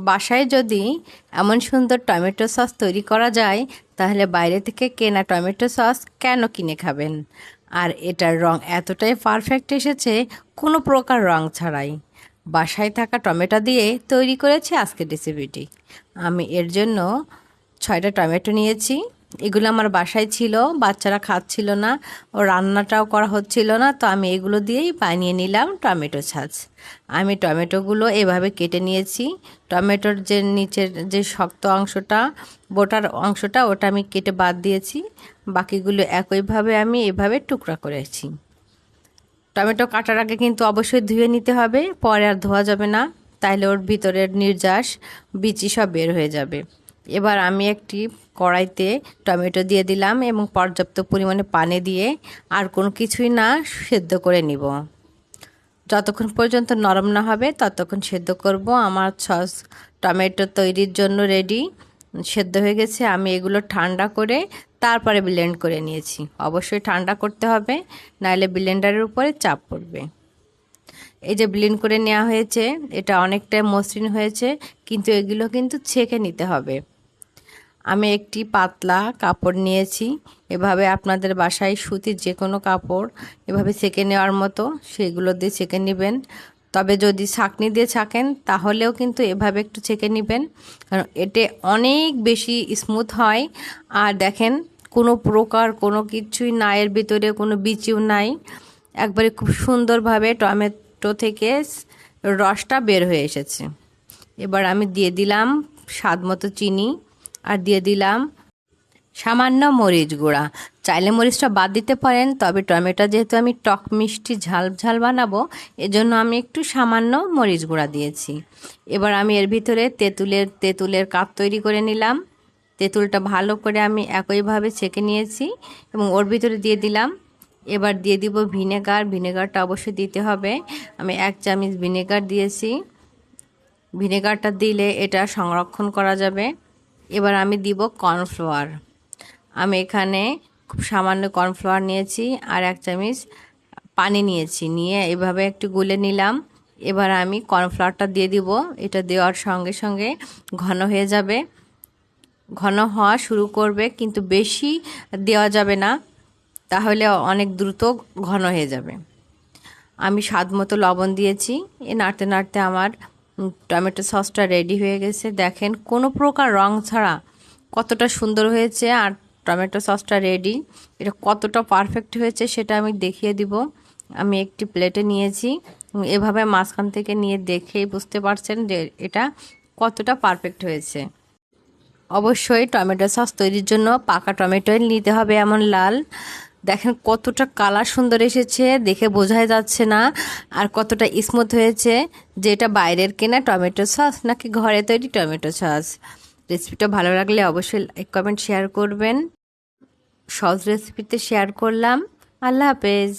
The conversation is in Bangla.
বাসায় যদি এমন সুন্দর টমেটো সস তৈরি করা যায় তাহলে বাইরে থেকে কেনা টমেটো সস কেন কিনে খাবেন। আর এটার রং এতটাই পারফেক্ট এসেছে কোনো প্রকার রং ছাড়াই। বাসায় থাকা টমেটো দিয়ে তৈরি করেছি আজকের রেসিপিটি। আমি এর জন্য 6টা টমেটো নিয়েছি। এগুলো আমার বাসায় ছিল, বাচ্চারা খাচ্ছিল না, ও রান্নাটাও করা হচ্ছিল না, তো আমি এগুলো দিয়েই বানিয়ে নিলাম টমেটো সস। আমি টমেটোগুলো এভাবে কেটে নিয়েছি। টমেটোর যে নিচের যে শক্ত অংশটা, বোটার অংশটা, ওটা আমি কেটে বাদ দিয়েছি। বাকিগুলো একইভাবে আমি এভাবে টুকরা করেছি। টমেটো কাটার আগে কিন্তু অবশ্যই ধুয়ে নিতে হবে, পরে আর ধোয়া যাবে না, তাইলে ওর ভিতরের নির্যাস বিচি সব বের হয়ে যাবে। এবার আমি একটি কড়াইতে টমেটো দিয়ে দিলাম এবং পর্যাপ্ত পরিমাণে পানি দিয়ে আর কোনো কিছুই না সেদ্ধ করে নিব। যতক্ষণ পর্যন্ত নরম না হবে ততক্ষণ সেদ্ধ করব। আমার সস টমেটো তৈরির জন্য রেডি, সেদ্ধ হয়ে গেছে। আমি এগুলো ঠান্ডা করে তারপরে ব্লেন্ড করে নিয়েছি। অবশ্যই ঠান্ডা করতে হবে, নাহলে ব্লেন্ডারের উপরে চাপ পড়বে। এই যে ব্লেন্ড করে নেওয়া হয়েছে, এটা অনেকটাই মসৃণ হয়েছে, কিন্তু এগুলো কিন্তু ছেঁকে নিতে হবে। আমি একটি পাতলা কাপড় নিয়েছি। এভাবে আপনাদের বাসায় সুতির যে কোনো কাপড় এভাবে ছেঁকে নেওয়ার মতো সেগুলো দিয়ে ছেঁকে নেবেন। তবে যদি ছাঁকনি দিয়ে ছাঁকেন তাহলেও কিন্তু এভাবে একটু ছেঁকে নেবেন, কারণ এতে অনেক বেশি স্মুথ হয়। আর দেখেন কোনো প্রকার কোনো কিছুই না, এর ভিতরে কোনো বিচিও নাই। একবারে খুব সুন্দরভাবে টমেটো থেকে রসটা বের হয়ে এসেছে। এবার আমি দিয়ে দিলাম স্বাদ মতো চিনি, আর দিয়ে দিলাম সামান্য মরিচ গুঁড়া। চাইলে মরিচটা বাদ দিতে পারেন, তবে টমেটো যেহেতু আমি টক মিষ্টি ঝাল ঝাল বানাবো, এজন্য আমি একটু সামান্য মরিচ গুঁড়া দিয়েছি। এবার আমি এর ভিতরে তেঁতুলের কাপ তৈরি করে নিলাম। তেঁতুলটা ভালো করে আমি একইভাবে ছেঁকে নিয়েছি এবং ওর ভিতরে দিয়ে দিলাম। এবার দিয়ে দিব ভিনেগার। ভিনেগারটা অবশ্যই দিতে হবে। আমি 1 চামচ ভিনেগার দিয়েছি। ভিনেগারটা দিলে এটা সংরক্ষণ করা যাবে। এবার আমি দিব কর্নফ্লাওয়ার। আমি এখানে খুব সামান্য কর্নফ্লাওয়ার নিয়েছি আর 1 চামচ পানি নিয়েছি, নিয়ে এভাবে একটু গুলে নিলাম। এবার আমি কর্নফ্লাওয়ারটা দিয়ে দিব। এটা দেওয়ার সঙ্গে সঙ্গে ঘন হয়ে যাবে, ঘন হওয়া শুরু করবে, কিন্তু বেশি দেওয়া যাবে না, তাহলে অনেক দ্রুত ঘন হয়ে যাবে। আমি স্বাদ মতো লবণ দিয়েছি। নাড়তে নাড়তে আমার টমেটো সসটা রেডি হয়ে গেছে। দেখেন কোনো প্রকার রং ছাড়া কতটা সুন্দর হয়েছে, আর টমেটো সসটা রেডি। এটা কতটা পারফেক্ট হয়েছে সেটা আমি দেখিয়ে দিব। আমি একটি প্লেটে নিয়েছি, এভাবে মাঝখান থেকে নিয়ে দেখেই বুঝতে পারছেন যে এটা কতটা পারফেক্ট হয়েছে। অবশ্যই টমেটো সস তৈরির জন্য পাকা টমেটোই নিতে হবে, এমন লাল। দেখেন কতটা কালার সুন্দর এসেছে, দেখে বোঝাই যাচ্ছে না। আর কতটা স্মুথ হয়েছে, যে এটা বাইরের কেনা টমেটো সস নাকি ঘরে তৈরি টমেটো সস। রেসিপিটা ভালো লাগলে অবশ্যই লাইক কমেন্ট শেয়ার করবেন। সহজ রেসিপিতে শেয়ার করলাম। আল্লাহ হাফেজ।